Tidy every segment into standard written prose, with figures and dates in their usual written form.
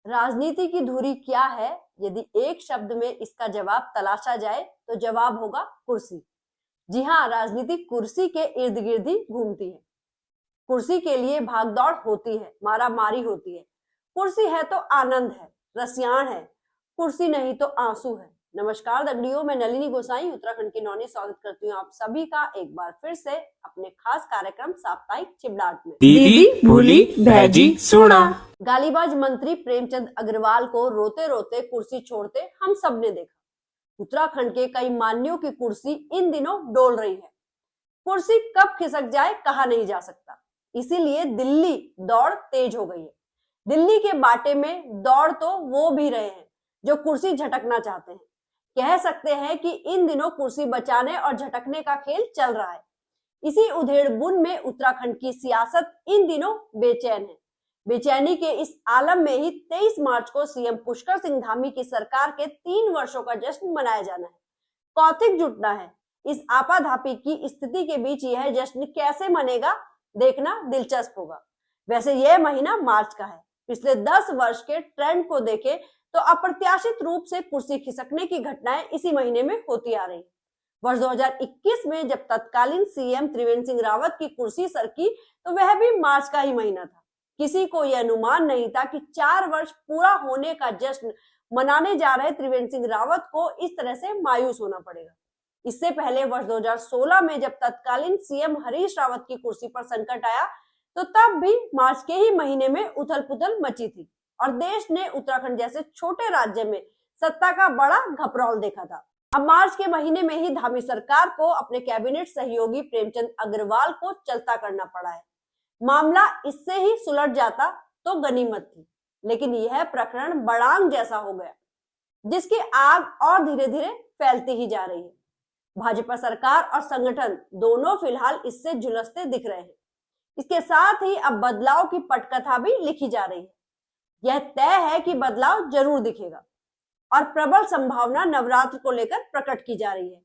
राजनीति की धुरी क्या है? यदि एक शब्द में इसका जवाब तलाशा जाए तो जवाब होगा कुर्सी। जी हाँ, राजनीति कुर्सी के इर्द गिर्द ही घूमती है। कुर्सी के लिए भागदौड़ होती है, मारामारी होती है। कुर्सी है तो आनंद है, रसियाण है। कुर्सी नहीं तो आंसू है। नमस्कार दगड़ियों, मैं नलिनी गोसाई उत्तराखंड की नौनी स्वागत करती हूँ आप सभी का एक बार फिर से अपने खास कार्यक्रम साप्ताहिक चिबलाट में। दीदी भूली भैजी सोना। गालीबाज मंत्री प्रेमचंद अग्रवाल को रोते रोते कुर्सी छोड़ते हम सब ने देखा। उत्तराखंड के कई मान्यों की कुर्सी इन दिनों डोल रही है। कुर्सी कब खिसक जाए कहा नहीं जा सकता, इसीलिए दिल्ली दौड़ तेज हो गई है। दिल्ली के बाटे में दौड़ तो वो भी रहे हैं जो कुर्सी झटकना चाहते हैं। कह सकते हैं कि इन दिनों कुर्सी बचाने और झटकने का खेल चल रहा है। इसी उधेड़-बुन में उत्तराखंड की सियासत इन दिनों बेचैन है। बेचैनी के इस आलम में ही 23 मार्च को सीएम पुष्कर सिंह धामी की सरकार के 3 वर्षों का जश्न मनाया जाना है। कौतिक जुटना है। इस आपाधापी की स्थिति के बीच यह जश्न कैसे मनेगा, देखना दिलचस्प होगा। वैसे यह महीना मार्च का है। पिछले 10 वर्ष के ट्रेंड को देखें तो अप्रत्याशित रूप से कुर्सी खिसकने की घटनाएं इसी महीने में होती आ रही। वर्ष 2021 में जब तत्कालीन सीएम त्रिवेंद्र सिंह रावत की कुर्सी सरकी तो वह भी मार्च का ही महीना था। किसी को यह अनुमान नहीं था कि 4 वर्ष पूरा होने का जश्न मनाने जा रहे त्रिवेंद्र सिंह रावत को इस तरह से मायूस होना पड़ेगा। इससे पहले वर्ष 2016 में जब तत्कालीन सीएम हरीश रावत की कुर्सी पर संकट आया तो तब भी मार्च के ही महीने में उथल पुथल मची थी और देश ने उत्तराखंड जैसे छोटे राज्य में सत्ता का बड़ा घपरौल देखा था। अब मार्च के महीने में ही धामी सरकार को अपने कैबिनेट सहयोगी प्रेमचंद अग्रवाल को चलता करना पड़ा है। मामला इससे ही सुलझ जाता तो गनीमत थी, लेकिन यह प्रकरण बड़ांग जैसा हो गया जिसकी आग और धीरे धीरे फैलती ही जा रही है। भाजपा सरकार और संगठन दोनों फिलहाल इससे झुलसते दिख रहे हैं। इसके साथ ही अब बदलाव की पटकथा भी लिखी जा रही है। यह तय है कि बदलाव जरूर दिखेगा और प्रबल संभावना नवरात्र को लेकर प्रकट की जा रही है।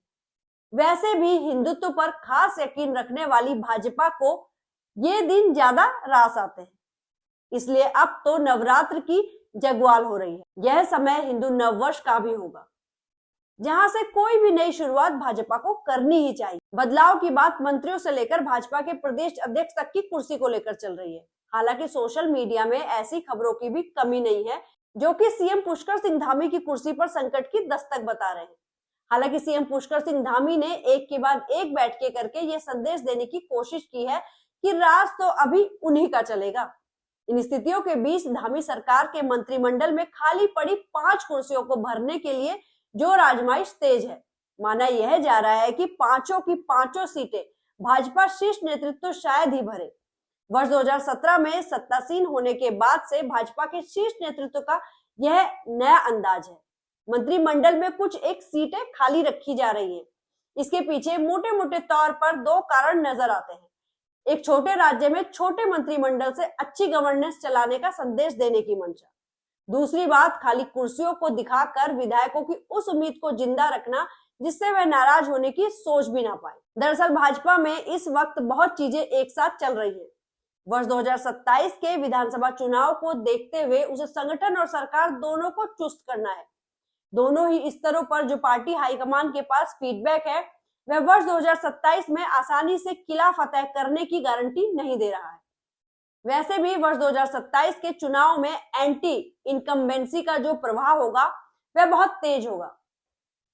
वैसे भी हिंदुत्व पर खास यकीन रखने वाली भाजपा को ये दिन ज्यादा रास आते हैं, इसलिए अब तो नवरात्र की जगवाल हो रही है। यह समय हिंदू नववर्ष का भी होगा, जहां से कोई भी नई शुरुआत भाजपा को करनी ही चाहिए। बदलाव की बात मंत्रियों से लेकर भाजपा के प्रदेश अध्यक्ष तक की कुर्सी को लेकर चल रही है। हालांकि सोशल मीडिया में ऐसी खबरों की भी कमी नहीं है जो कि सीएम पुष्कर सिंह धामी की कुर्सी पर संकट की दस्तक बता रहे हैं। हालांकि सीएम पुष्कर सिंह धामी ने एक के बाद एक बैठकें करके यह संदेश देने की कोशिश की है कि राज तो अभी उन्हीं का चलेगा। इन स्थितियों के बीच धामी सरकार के मंत्रिमंडल में खाली पड़ी 5 कुर्सियों को भरने के लिए जो राजमाइश तेज है। माना यह जा रहा है कि पांचों की पांचों सीटें भाजपा शीर्ष नेतृत्व शायद ही भरे। वर्ष 2017 में सत्तासीन होने के बाद से भाजपा के शीर्ष नेतृत्व का यह नया अंदाज है। मंत्रिमंडल में कुछ एक सीटें खाली रखी जा रही हैं। इसके पीछे मोटे मोटे तौर पर 2 कारण नजर आते हैं। एक, छोटे राज्य में छोटे मंत्रिमंडल से अच्छी गवर्नेंस चलाने का संदेश देने की मंशा। दूसरी बात, खाली कुर्सियों को दिखाकर विधायकों की उस उम्मीद को जिंदा रखना जिससे वह नाराज होने की सोच भी ना पाए। दरअसल भाजपा में इस वक्त बहुत चीजें एक साथ चल रही हैं। वर्ष 2027 के विधानसभा चुनाव को देखते हुए उसे संगठन और सरकार दोनों को चुस्त करना है। दोनों ही स्तरों पर जो पार्टी हाईकमान के पास फीडबैक है वह वर्ष 2027 में आसानी से किला फतेह करने की गारंटी नहीं दे रहा है। वैसे भी वर्ष 2027 के चुनाव में एंटी इनकम्बेंसी का जो प्रवाह होगा वह बहुत तेज होगा।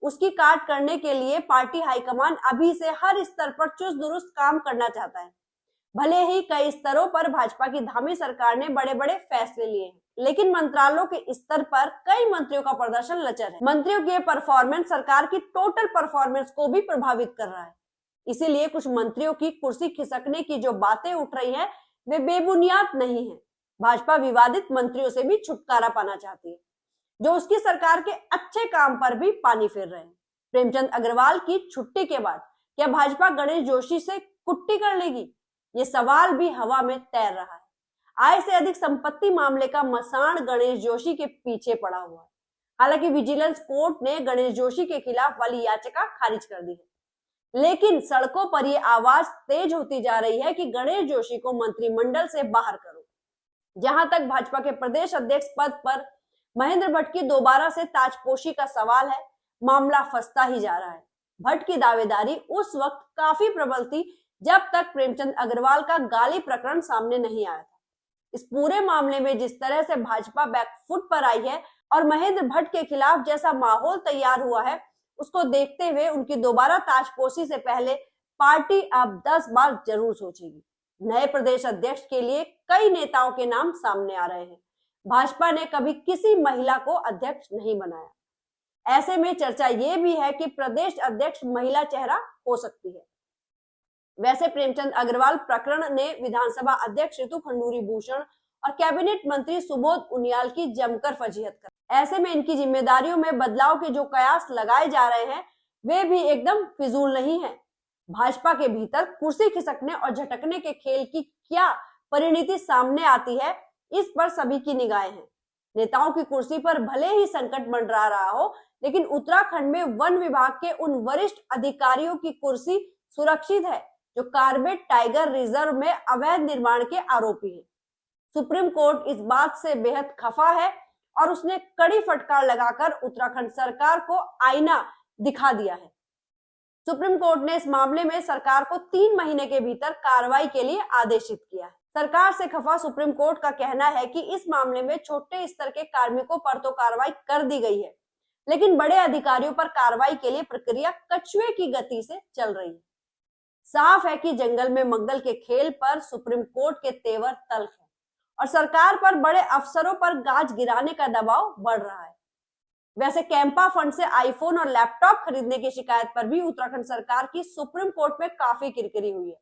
उसकी काट करने के लिए पार्टी हाईकमान अभी से हर स्तर पर चुस्त दुरुस्त काम करना चाहता है। भले ही कई स्तरों पर भाजपा की धामी सरकार ने बड़े बड़े फैसले लिए हैं, लेकिन मंत्रालयों के स्तर पर कई मंत्रियों का प्रदर्शन लचर है। मंत्रियों की परफॉर्मेंस सरकार की टोटल परफॉर्मेंस को भी प्रभावित कर रहा है। इसीलिए कुछ मंत्रियों की कुर्सी खिसकने की जो बातें उठ रही है वे बेबुनियाद नहीं है। भाजपा विवादित मंत्रियों से भी छुटकारा पाना चाहती है जो उसकी सरकार के अच्छे काम पर भी पानी फेर रहे हैं। प्रेमचंद अग्रवाल की छुट्टी के बाद क्या भाजपा गणेश जोशी से कुट्टी कर लेगी? ये सवाल भी हवा में तैर रहा है। आय से अधिक संपत्ति मामले का मसाण गणेश जोशी के पीछे पड़ा हुआ है। हालांकि विजिलेंस कोर्ट ने गणेश जोशी के खिलाफ वाली याचिका खारिज कर दी है, लेकिन सड़कों पर ये आवाज तेज होती जा रही है कि गणेश जोशी को मंत्रिमंडल से बाहर करो। जहां तक भाजपा के प्रदेश अध्यक्ष पद पर महेंद्र भट्ट की दोबारा से ताजपोशी का सवाल है, मामला फंसता ही जा रहा है। भट्ट की दावेदारी उस वक्त काफी प्रबल थी जब तक प्रेमचंद अग्रवाल का गाली प्रकरण सामने नहीं आया था। इस पूरे मामले में जिस तरह से भाजपा बैकफुट पर आई है और महेंद्र भट्ट के खिलाफ जैसा माहौल तैयार हुआ है, उसको देखते हुए उनकी दोबारा ताजपोशी से पहले पार्टी अब 10 बार जरूर सोचेगी। नए प्रदेश अध्यक्ष के लिए कई नेताओं के नाम सामने आ रहे हैं। भाजपा ने कभी किसी महिला को अध्यक्ष नहीं बनाया। ऐसे में चर्चा ये भी है कि प्रदेश अध्यक्ष महिला चेहरा हो सकती है। वैसे प्रेमचंद अग्रवाल प्रकरण ने विधानसभा अध्यक्ष ऋतु खंडूरी भूषण और कैबिनेट मंत्री सुबोध उनियाल की जमकर फजीहत कर। ऐसे में इनकी जिम्मेदारियों में बदलाव के जो कयास लगाए जा रहे हैं वे भी एकदम फिजूल नहीं है। भाजपा के भीतर कुर्सी खिसकने और झटकने के खेल की क्या परिणति सामने आती है, इस पर सभी की निगाहें हैं। नेताओं की कुर्सी पर भले ही संकट मंडरा रहा हो, लेकिन उत्तराखंड में वन विभाग के उन वरिष्ठ अधिकारियों की कुर्सी सुरक्षित है जो कार्बेट टाइगर रिजर्व में अवैध निर्माण के आरोपी हैं। सुप्रीम कोर्ट इस बात से बेहद खफा है और उसने कड़ी फटकार लगाकर उत्तराखंड सरकार को आईना दिखा दिया है। सुप्रीम कोर्ट ने इस मामले में सरकार को 3 महीने के भीतर कार्रवाई के लिए आदेशित किया है। सरकार से खफा सुप्रीम कोर्ट का कहना है कि इस मामले में छोटे स्तर के कार्मिकों पर तो कार्रवाई कर दी गई है, लेकिन बड़े अधिकारियों पर कार्रवाई के लिए प्रक्रिया कछुए की गति से चल रही है। साफ है कि जंगल में मंगल के खेल पर सुप्रीम कोर्ट के तेवर तल्ख है और सरकार पर बड़े अफसरों पर गाज गिराने का दबाव बढ़ रहा है। वैसे कैंपा फंड से आईफोन और लैपटॉप खरीदने की शिकायत पर भी उत्तराखंड सरकार की सुप्रीम कोर्ट में काफी किरकिरी हुई है।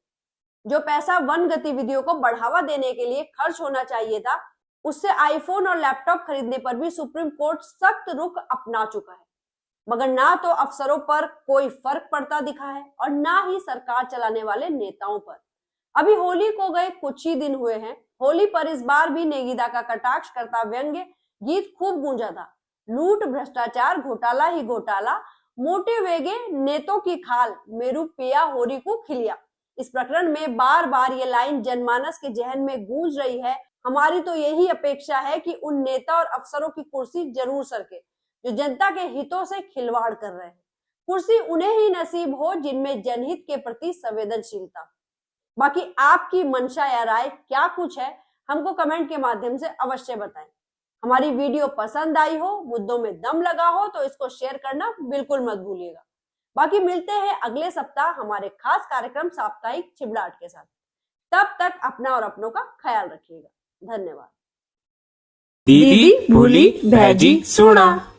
जो पैसा वन गतिविधियों को बढ़ावा देने के लिए खर्च होना चाहिए था, उससे आईफोन और लैपटॉप खरीदने पर भी सुप्रीम कोर्ट सख्त रुख अपना चुका है। मगर ना तो अफसरों पर कोई फर्क पड़ता दिखा है और ना ही सरकार चलाने वाले नेताओं पर। अभी होली को गए कुछ ही दिन हुए हैं। होली पर इस बार भी नेगीदा का कटाक्ष करता व्यंग्य गीत खूब गूंजा था। लूट भ्रष्टाचार घोटाला ही घोटाला, मोटे वेगे नेतों की खाल, मेरू पिया होरी को खिलिया। इस प्रकरण में बार बार ये लाइन जनमानस के जहन में गूंज रही है। हमारी तो यही अपेक्षा है कि उन नेता और अफसरों की कुर्सी जरूर सरके जो जनता के हितों से खिलवाड़ कर रहे हैं। कुर्सी उन्हें ही नसीब हो जिनमें जनहित के प्रति संवेदनशीलता। बाकी आपकी मंशा या राय क्या कुछ है, हमको कमेंट के माध्यम से अवश्य बताएं। हमारी वीडियो पसंद आई हो, मुद्दों में दम लगा हो तो इसको शेयर करना बिल्कुल मत भूलिएगा। बाकी मिलते हैं अगले सप्ताह हमारे खास कार्यक्रम साप्ताहिक चिबड़ाहट के साथ। तब तक अपना और अपनों का ख्याल रखिएगा। धन्यवाद। दीदी भूली भैजी सोना।